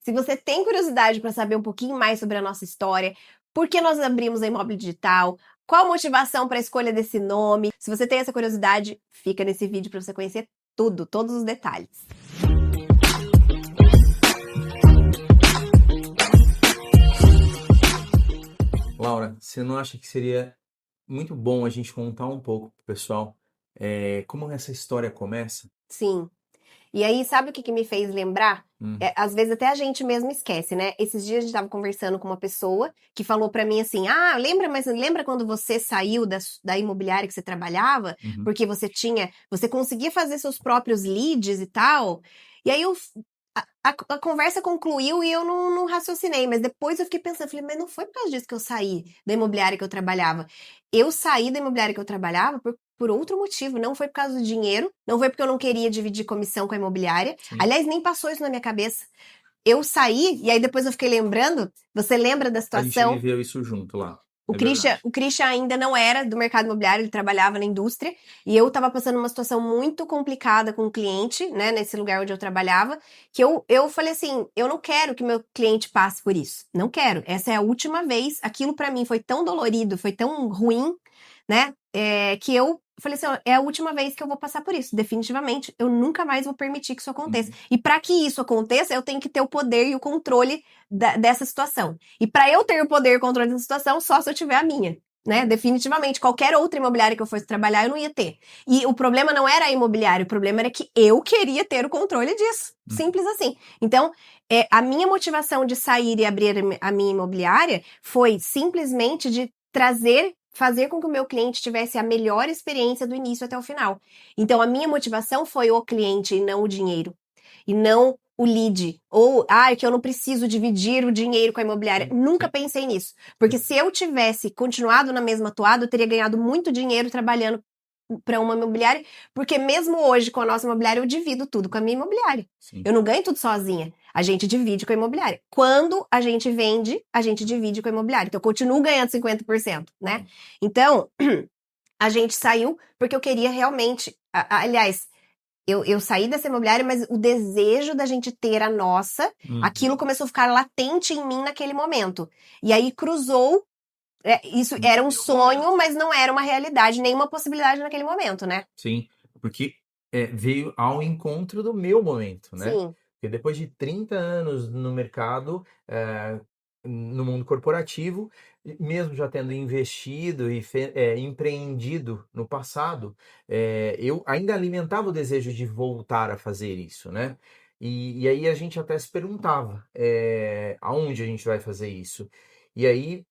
Se você tem curiosidade para saber um pouquinho mais sobre a nossa história, por que nós abrimos a Imóvel Digital, qual a motivação para a escolha desse nome, se você tem essa curiosidade, fica nesse vídeo para você conhecer tudo, todos os detalhes. Laura, você não acha que seria muito bom a gente contar um pouco pro pessoal como essa história começa? Sim. E aí, sabe o que me fez lembrar? Às vezes até a gente mesmo esquece, né? Esses dias a gente tava conversando com uma pessoa que falou pra mim assim, lembra quando você saiu da imobiliária que você trabalhava? Porque você conseguia fazer seus próprios leads e tal? E aí a conversa concluiu e eu não raciocinei, mas depois eu fiquei pensando, falei, mas não foi por causa disso que eu saí da imobiliária que eu trabalhava. Eu saí da imobiliária que eu trabalhava por outro motivo, não foi por causa do dinheiro, não foi porque eu não queria dividir comissão com a imobiliária. Sim. Aliás, nem passou isso na minha cabeça. Eu saí, e aí depois eu fiquei lembrando, você lembra da A gente situação? viveu isso junto lá. O É Christian, verdade. o Christian ainda não era do mercado imobiliário, ele trabalhava na indústria, e eu tava passando uma situação muito complicada com o cliente, né, nesse lugar onde eu trabalhava, que eu falei assim, eu não quero que meu cliente passe por isso, não quero, essa é a última vez, aquilo pra mim foi tão dolorido, foi tão ruim, né, que eu falei assim, ó, é a última vez que eu vou passar por isso, definitivamente, eu nunca mais vou permitir que isso aconteça. E para que isso aconteça, eu tenho que ter o poder e o controle dessa situação. E para eu ter o poder e o controle dessa situação, só se eu tiver a minha, né? Definitivamente, qualquer outra imobiliária que eu fosse trabalhar, eu não ia ter. E o problema não era a imobiliária, o problema era que eu queria ter o controle disso. Simples assim. Então, a minha motivação de sair e abrir a minha imobiliária foi simplesmente de fazer com que o meu cliente tivesse a melhor experiência do início até o final. Então, a minha motivação foi o cliente e não o dinheiro. E não o lead. Ou, que eu não preciso dividir o dinheiro com a imobiliária. Nunca pensei nisso. Porque se eu tivesse continuado na mesma toada, eu teria ganhado muito dinheiro trabalhando para uma imobiliária, porque mesmo hoje com a nossa imobiliária eu divido tudo com a minha imobiliária. Sim. Eu não ganho tudo sozinha. A gente divide com a imobiliária. Quando a gente vende, a gente divide com a imobiliária. Então eu continuo ganhando 50%, né? Então, a gente saiu porque eu queria realmente, aliás, eu saí dessa imobiliária, mas o desejo da gente ter a nossa, aquilo começou a ficar latente em mim naquele momento. E aí cruzou. Isso era um sonho, mas não era uma realidade, nenhuma possibilidade naquele momento, né? Sim, porque veio ao encontro do meu momento, né? Sim. Porque depois de 30 anos no mercado, no mundo corporativo, mesmo já tendo investido e empreendido no passado, eu ainda alimentava o desejo de voltar a fazer isso, né? E aí a gente até se perguntava, aonde a gente vai fazer isso? E aí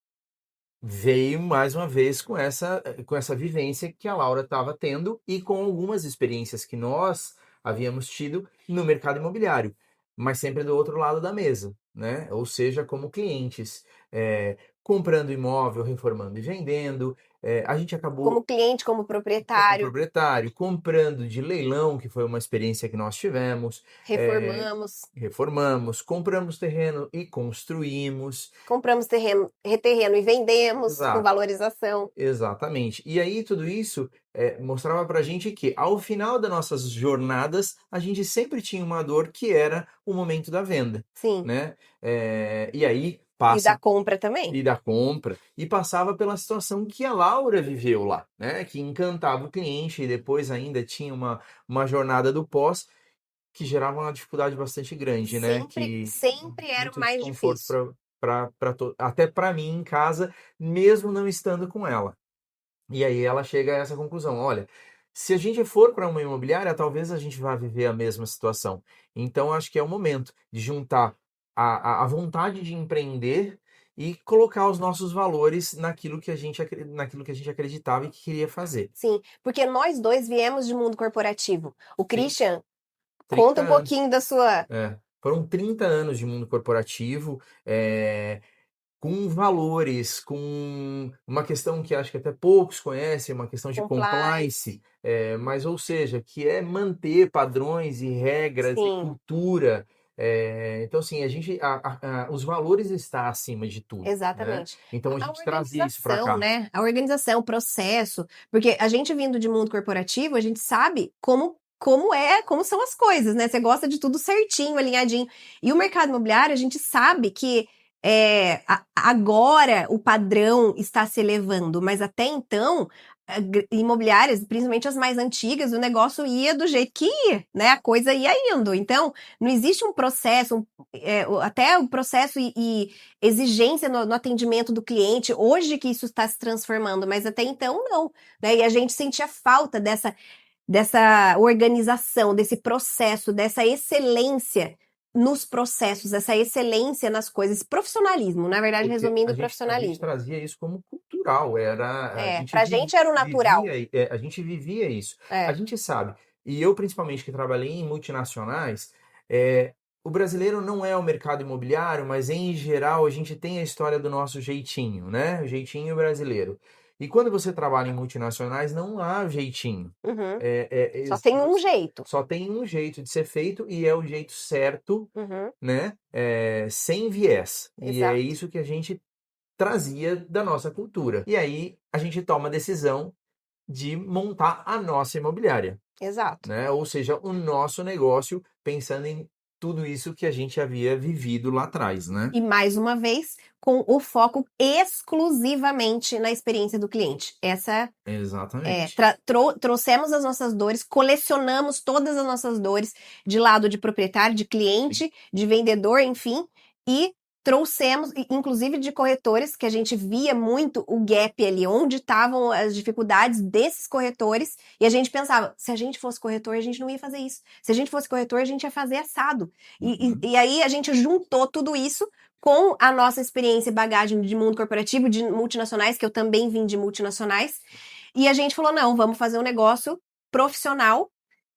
veio mais uma vez com essa vivência que a Laura estava tendo e com algumas experiências que nós havíamos tido no mercado imobiliário, mas sempre do outro lado da mesa, né? Ou seja, como clientes, comprando imóvel, reformando e vendendo. A gente acabou Como cliente, como como proprietário, proprietário, comprando de leilão, que foi uma experiência que nós tivemos, reformamos, reformamos, compramos terreno e construímos. compramos terreno e vendemos com Exato. valorização. Exatamente. E aí tudo isso mostrava pra gente que ao final das nossas jornadas a gente sempre tinha uma dor que era o momento da venda, Sim. né? E aí E da compra também. e da compra e passava pela situação que a Laura viveu lá, né? Que encantava o cliente e depois ainda tinha uma jornada do pós que gerava uma dificuldade bastante grande, né? Sempre era o Muito mais desconforto difícil. até para mim em casa, mesmo não estando com ela. E aí ela chega a essa conclusão, olha, se a gente for para uma imobiliária, talvez a gente vá viver a mesma situação. Então acho que é o momento de juntar a vontade de empreender e colocar os nossos valores naquilo que a gente acreditava e que queria fazer. Sim, porque nós dois viemos de mundo corporativo. O Sim, Christian, 30 conta um anos. pouquinho da sua... Foram 30 anos de mundo corporativo, com valores, com uma questão que acho que até poucos conhecem, uma questão de compliance, mas ou seja, que é manter padrões e regras e Sim, cultura. Então, assim, os valores estão acima de tudo, né? exatamente. Então a A gente trazia isso para organização, cá. né? A organização, o processo. Porque a gente vindo de mundo corporativo, a gente sabe como como são as coisas, né? Você gosta de tudo certinho, alinhadinho. E o mercado imobiliário, a gente sabe que agora o padrão está se elevando, mas até então, imobiliárias, principalmente as mais antigas, o negócio ia do jeito que ia, né? A coisa ia indo. Então, não existe um processo, até o processo e exigência no atendimento do cliente, hoje que isso está se transformando, mas até então não, né? E a gente sentia falta dessa organização, desse processo, dessa excelência nos processos, essa excelência nas coisas, esse profissionalismo, na verdade, Porque resumindo, a gente profissionalismo. trazia isso como cultural, a gente Pra gente era o natural. a gente vivia isso. A É. gente sabe, e eu principalmente que trabalhei em multinacionais, é, o brasileiro não é o mercado imobiliário, mas em geral a gente tem a história do nosso jeitinho, né? O jeitinho brasileiro. E quando você trabalha em multinacionais, não há jeitinho. Uhum. É, Só tem um jeito. só tem um jeito de ser feito e é o jeito certo, Uhum. né? Sem viés. E é Exato. isso que a gente trazia da nossa cultura. E aí a gente toma a decisão de montar a nossa imobiliária, Exato. né? Ou seja, o nosso negócio pensando em tudo isso que a gente havia vivido lá atrás, né? E mais uma vez, com o foco exclusivamente na experiência do cliente. Essa Exatamente. trouxemos as nossas dores, colecionamos todas as nossas dores de lado de proprietário, de cliente, de vendedor, enfim, e trouxemos, inclusive de corretores, que a gente via muito o gap ali, onde estavam as dificuldades desses corretores, e a gente pensava, se a gente fosse corretor, a gente não ia fazer isso. Se a gente fosse corretor, a gente ia fazer assado. Uhum. E aí a gente juntou tudo isso com a nossa experiência e bagagem de mundo corporativo, de multinacionais, que eu também vim de multinacionais, e a gente falou: não, vamos fazer um negócio profissional,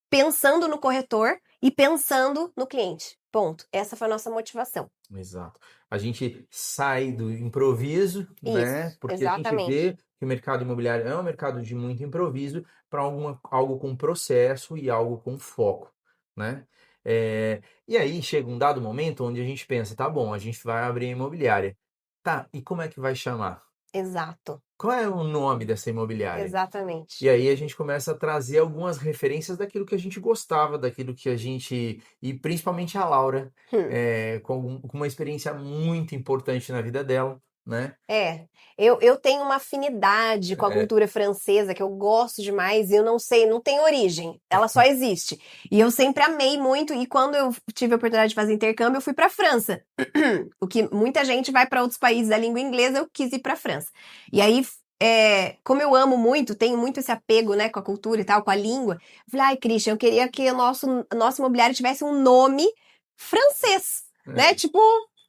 pensando no corretor e pensando no cliente. Ponto. Essa foi a nossa motivação. Exato. A gente sai do improviso, né? Isso, Porque a gente exatamente. vê que o mercado imobiliário é um mercado de muito improviso para algo com processo e algo com foco, né? E aí chega um dado momento onde a gente pensa, tá bom, a gente vai abrir a imobiliária. Tá, e como é que vai chamar? Exato. Qual é o nome dessa imobiliária? E Exatamente. aí a gente começa a trazer algumas referências daquilo que a gente gostava, daquilo que a gente. E principalmente a Laura, Hum. com uma experiência muito importante na vida dela, né? É, eu tenho uma afinidade com a É, cultura francesa que eu gosto demais e eu não sei, não tem origem, ela só existe. E eu sempre amei muito e quando eu tive a oportunidade de fazer intercâmbio, eu fui para França. O que muita gente vai para outros países da língua inglesa, eu quis ir para França. E aí, como eu amo muito, tenho muito esse apego, né, com a cultura e tal, com a língua, eu falei, ai, Christian, eu queria que o nosso imobiliário tivesse um nome francês, né? é. Tipo,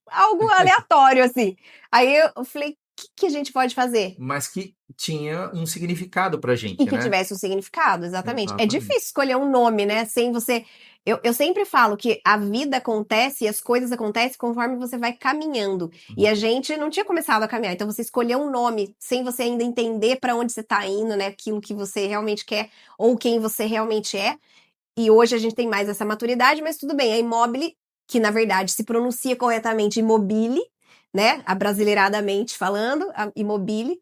algo aleatório, assim. Aí eu falei, o que a gente pode fazer? Mas que tinha um significado pra E gente, que né? tivesse um significado, exatamente. É Exatamente. difícil escolher um nome, né? Sem você. Eu sempre falo que a vida acontece e as coisas acontecem conforme você vai caminhando. E a gente não tinha começado a caminhar. Então você escolheu um nome sem você ainda entender para onde você tá indo, né? Aquilo que você realmente quer ou quem você realmente é. E hoje a gente tem mais essa maturidade, mas tudo bem. A Immobile, que na verdade se pronuncia corretamente Immobile, né? Abrasileiradamente falando, a Immobile,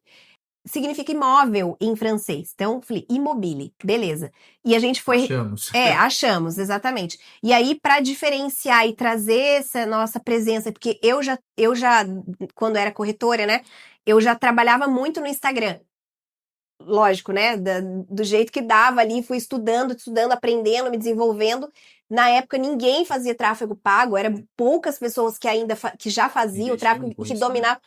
significa imóvel em francês. Então, falei, Immobile, beleza. E a gente foi. Achamos. Achamos, exatamente. E aí, para diferenciar e trazer essa nossa presença, porque quando era corretora, né? Eu já trabalhava muito no Instagram. Lógico, né? Do jeito que dava ali, fui estudando, aprendendo, me desenvolvendo. Na época, ninguém fazia tráfego pago, eram poucas pessoas que ainda que já faziam o Investiam tráfego, com que isso, né? dominavam.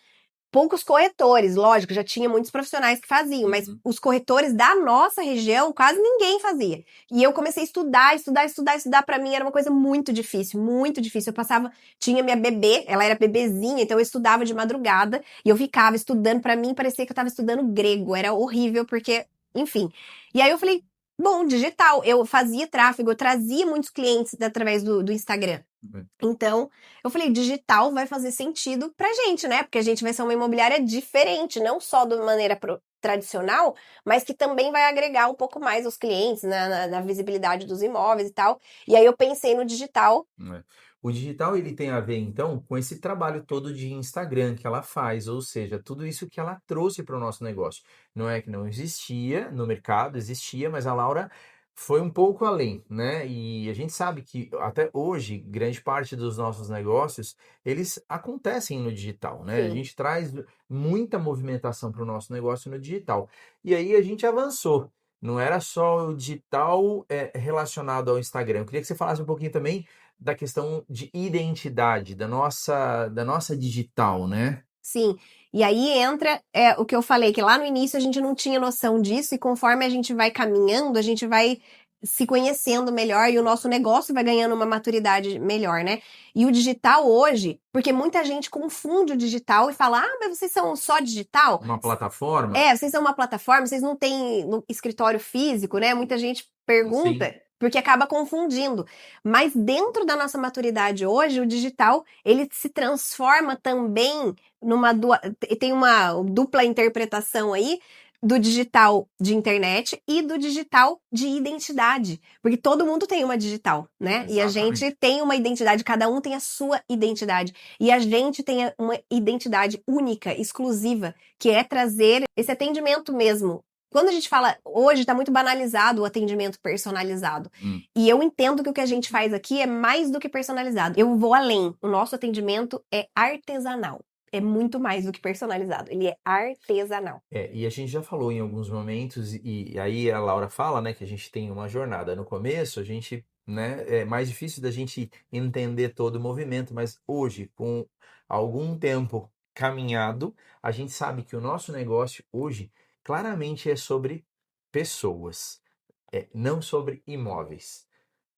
Poucos corretores, lógico, já tinha muitos profissionais que faziam, mas Uhum. os corretores da nossa região quase ninguém fazia. E eu comecei a estudar. Para mim era uma coisa muito difícil, muito difícil. Eu passava, tinha minha bebê, ela era bebezinha, então eu estudava de madrugada e eu ficava estudando. Para mim parecia que eu tava estudando grego, era horrível porque, enfim. E aí eu falei, bom, digital. Eu fazia tráfego, eu trazia muitos clientes através do Instagram. Então, eu falei, digital vai fazer sentido pra gente, né? Porque a gente vai ser uma imobiliária diferente, não só de maneira tradicional, mas que também vai agregar um pouco mais os clientes, né, na visibilidade dos imóveis e tal. E aí eu pensei no digital. É. O digital ele tem a ver então com esse trabalho todo de Instagram que ela faz, ou seja, tudo isso que ela trouxe para o nosso negócio. Não é que não existia no mercado, existia, mas a Laura foi um pouco além, né? E a gente sabe que até hoje, grande parte dos nossos negócios, eles acontecem no digital, né? A Sim. gente traz muita movimentação para o nosso negócio no digital. E aí a gente avançou. Não era só o digital relacionado ao Instagram. Eu queria que você falasse um pouquinho também da questão de identidade, da nossa digital, né? Sim, e aí entra o que eu falei, que lá no início a gente não tinha noção disso, e conforme a gente vai caminhando, a gente vai se conhecendo melhor e o nosso negócio vai ganhando uma maturidade melhor, né? E o digital hoje, porque muita gente confunde o digital e fala, ah, mas vocês são só digital? Uma plataforma? Vocês são uma plataforma, vocês não têm no escritório físico, né? Muita gente Sim, pergunta, porque acaba confundindo. Mas dentro da nossa maturidade hoje, o digital, ele se transforma também tem uma dupla interpretação aí do digital de internet e do digital de identidade, porque todo mundo tem uma digital, né? E a gente exatamente. tem uma identidade, cada um tem a sua identidade, e a gente tem uma identidade única, exclusiva, que é trazer esse atendimento mesmo. Quando a gente fala, hoje está muito banalizado o atendimento personalizado. Hum. E eu entendo que o que a gente faz aqui é mais do que personalizado. Eu vou além. O nosso atendimento é artesanal. É muito mais do que personalizado. Ele é artesanal. E a gente já falou em alguns momentos, e aí a Laura fala, né, que a gente tem uma jornada. No começo, a gente, né, é mais difícil da gente entender todo o movimento, mas hoje, com algum tempo caminhado, a gente sabe que o nosso negócio hoje claramente é sobre pessoas, não sobre imóveis.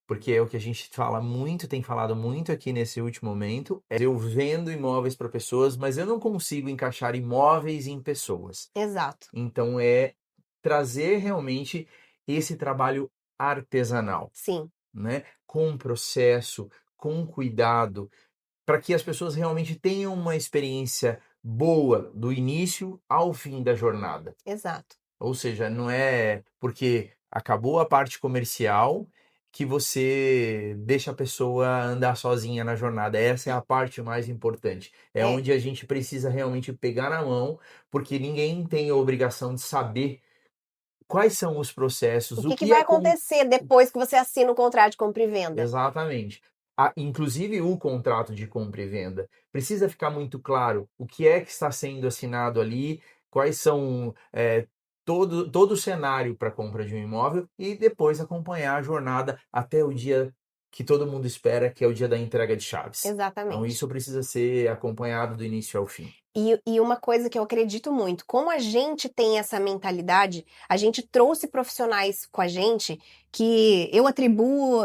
Porque é o que a gente fala muito, tem falado muito aqui nesse último momento, é eu vendo imóveis para pessoas, mas eu não consigo encaixar imóveis em pessoas. Exato. Então é trazer realmente esse trabalho artesanal, Sim, né? Com processo, com cuidado, para que as pessoas realmente tenham uma experiência boa do início ao fim da jornada. exato. Ou seja, não é porque acabou a parte comercial que você deixa a pessoa andar sozinha na jornada. Essa é a parte mais importante. É É. onde a gente precisa realmente pegar na mão, porque ninguém tem a obrigação de saber quais são os O processos, o que, que que vai é com... acontecer depois que você assina o contrato de compra e venda? Exatamente. Inclusive o contrato de compra e venda. Precisa ficar muito claro o que é que está sendo assinado ali, quais são todo o cenário para a compra de um imóvel e depois acompanhar a jornada até o dia que todo mundo espera, que é o dia da entrega de chaves. Então Exatamente. isso precisa ser acompanhado do início ao fim. E uma coisa que eu acredito muito, como a gente tem essa mentalidade, a gente trouxe profissionais com a gente que eu atribuo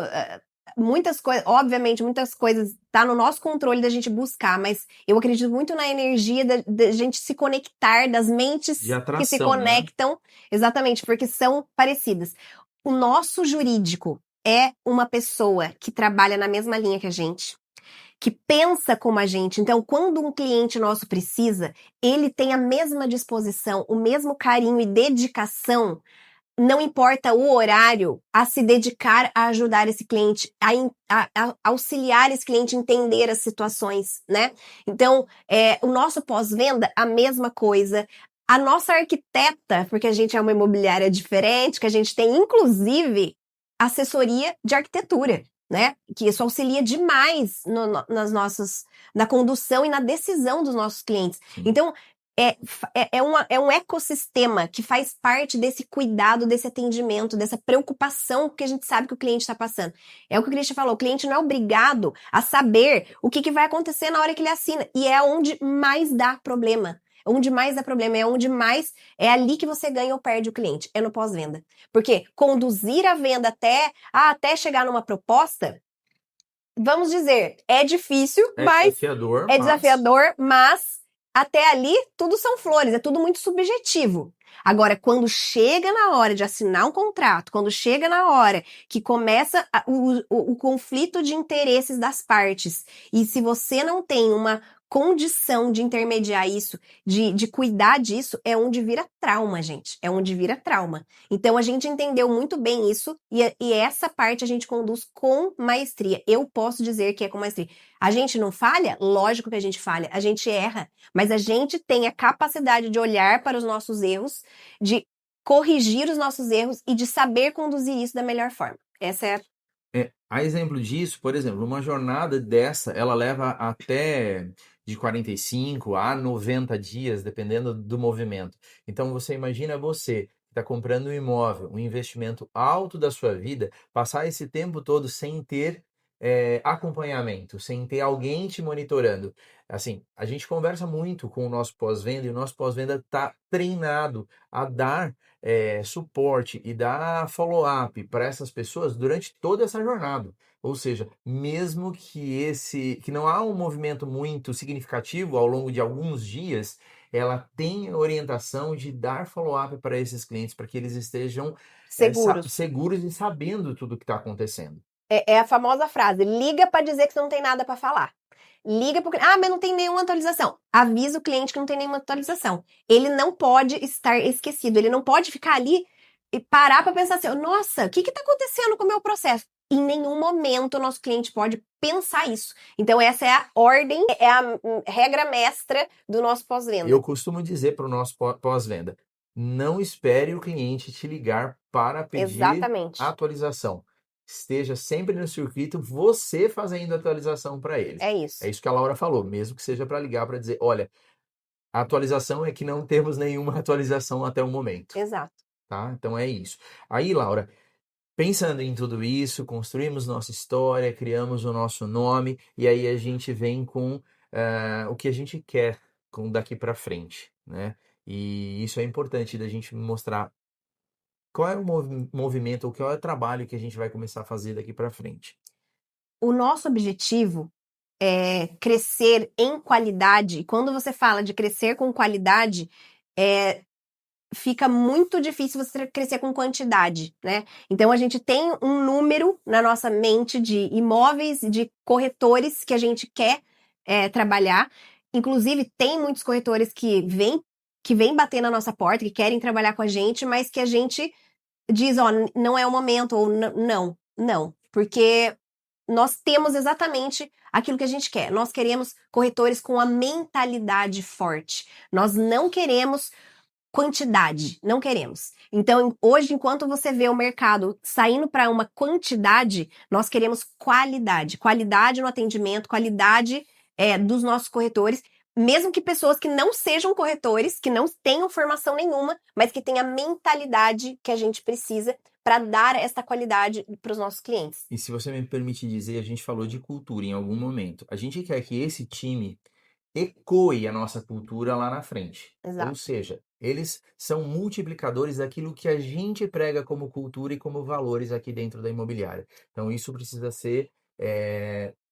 muitas coisas, obviamente, muitas coisas tá no nosso controle da gente buscar, mas eu acredito muito na energia da gente se conectar, das De mentes que se atração, né? conectam, exatamente, porque são parecidas. O nosso jurídico é uma pessoa que trabalha na mesma linha que a gente, que pensa como a gente. Então, quando um cliente nosso precisa, ele tem a mesma disposição, o mesmo carinho e dedicação, não importa o horário, a se dedicar a ajudar esse cliente, a auxiliar esse cliente a entender as situações, né? Então, o nosso pós-venda, a mesma coisa. A nossa arquiteta, porque a gente é uma imobiliária diferente, que a gente tem, inclusive, assessoria de arquitetura, né? Que isso auxilia demais na condução e na decisão dos nossos clientes. Sim. Então, é um ecossistema que faz parte desse cuidado, desse atendimento, dessa preocupação que a gente sabe que o cliente está passando. É o que o Christian falou, o cliente não é obrigado a saber o que vai acontecer na hora que ele assina. E é onde mais dá problema. Onde mais dá problema, é ali que você ganha ou perde o cliente, é no pós-venda. Porque conduzir a venda até chegar numa proposta, vamos dizer, é difícil, É mas desafiador, é mas desafiador, mas até ali tudo são flores, é tudo muito subjetivo. Agora, quando chega na hora de assinar um contrato, quando chega na hora que começa o conflito de interesses das partes, e se você não tem uma condição de intermediar isso, de cuidar disso, é onde vira trauma, gente. É onde vira trauma. Então, a gente entendeu muito bem isso, e essa parte a gente conduz com maestria. Eu posso dizer que é com maestria. A gente não falha? Lógico que a gente falha. A gente erra. Mas a gente tem a capacidade de olhar para os nossos erros, de corrigir os nossos erros e de saber conduzir isso da melhor forma. Essa é A exemplo disso, por exemplo, uma jornada dessa, ela leva até de 45 a 90 dias, dependendo do movimento. Então, você imagina você que está comprando um imóvel, um investimento alto da sua vida, passar esse tempo todo sem ter acompanhamento, sem ter alguém te monitorando. Assim, a gente conversa muito com o nosso pós-venda e o nosso pós-venda está treinado a dar suporte e dar follow-up para essas pessoas durante toda essa jornada. Ou seja, mesmo que não há um movimento muito significativo ao longo de alguns dias, ela tem a orientação de dar follow-up para esses clientes para que eles estejam seguros. seguros e sabendo tudo o que está acontecendo. É a famosa frase: liga para dizer que você não tem nada para falar. Liga porque mas não tem nenhuma atualização. Avisa o cliente que não tem nenhuma atualização. Ele não pode estar esquecido, ele não pode ficar ali e parar para pensar assim: nossa, o que está acontecendo com o meu processo? Em nenhum momento o nosso cliente pode pensar isso. Então essa é a ordem, é a regra mestra do nosso pós-venda. Eu costumo dizer para o nosso pós-venda: não espere o cliente te ligar para pedir Exatamente. atualização. Esteja sempre no circuito, você fazendo a atualização para eles. É isso. É isso que a Laura falou, mesmo que seja para ligar para dizer: olha, a atualização é que não temos nenhuma atualização até o momento. Exato. Tá? Então é isso. Aí, Laura, pensando em tudo isso, construímos nossa história, criamos o nosso nome, e aí a gente vem com o que a gente quer com daqui para frente, né? E isso é importante da gente mostrar qual é o movimento, ou qual é o trabalho que a gente vai começar a fazer daqui para frente. O nosso objetivo é crescer em qualidade. Quando você fala de crescer com qualidade, fica muito difícil você crescer com quantidade, né? Então a gente tem um número na nossa mente de imóveis, de corretores que a gente quer trabalhar. Inclusive, tem muitos corretores que vêm bater na nossa porta, que querem trabalhar com a gente, mas que a gente diz, não é o momento, ou não. Porque nós temos exatamente aquilo que a gente quer. Nós queremos corretores com a mentalidade forte. Nós não queremos quantidade, não queremos. Então, hoje, enquanto você vê o mercado saindo para uma quantidade, nós queremos qualidade. Qualidade no atendimento, qualidade dos nossos corretores, mesmo que pessoas que não sejam corretores, que não tenham formação nenhuma, mas que tenham a mentalidade que a gente precisa para dar essa qualidade para os nossos clientes. E se você me permite dizer, a gente falou de cultura em algum momento. A gente quer que esse time ecoe a nossa cultura lá na frente. Exato. Ou seja, eles são multiplicadores daquilo que a gente prega como cultura e como valores aqui dentro da imobiliária. Então, isso precisa ser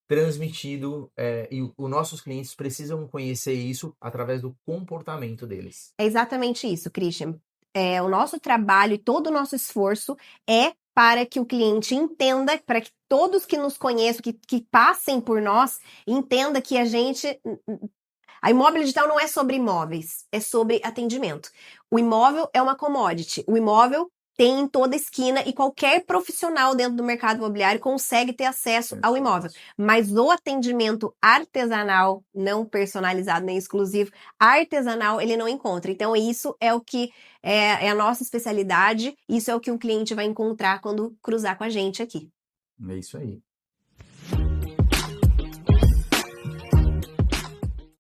transmitido e os nossos clientes precisam conhecer isso através do comportamento deles. É exatamente isso, Christian. O nosso trabalho e todo o nosso esforço é para que o cliente entenda, para que todos que nos conheçam, que passem por nós, entenda que a Imóvel Digital não é sobre imóveis, é sobre atendimento. O imóvel é uma commodity. O imóvel tem em toda esquina e qualquer profissional dentro do mercado imobiliário consegue ter acesso ao imóvel. Mas o atendimento artesanal, não personalizado nem exclusivo, artesanal, ele não encontra. Então, isso é o que é a nossa especialidade, isso é o que o cliente vai encontrar quando cruzar com a gente aqui. É isso aí.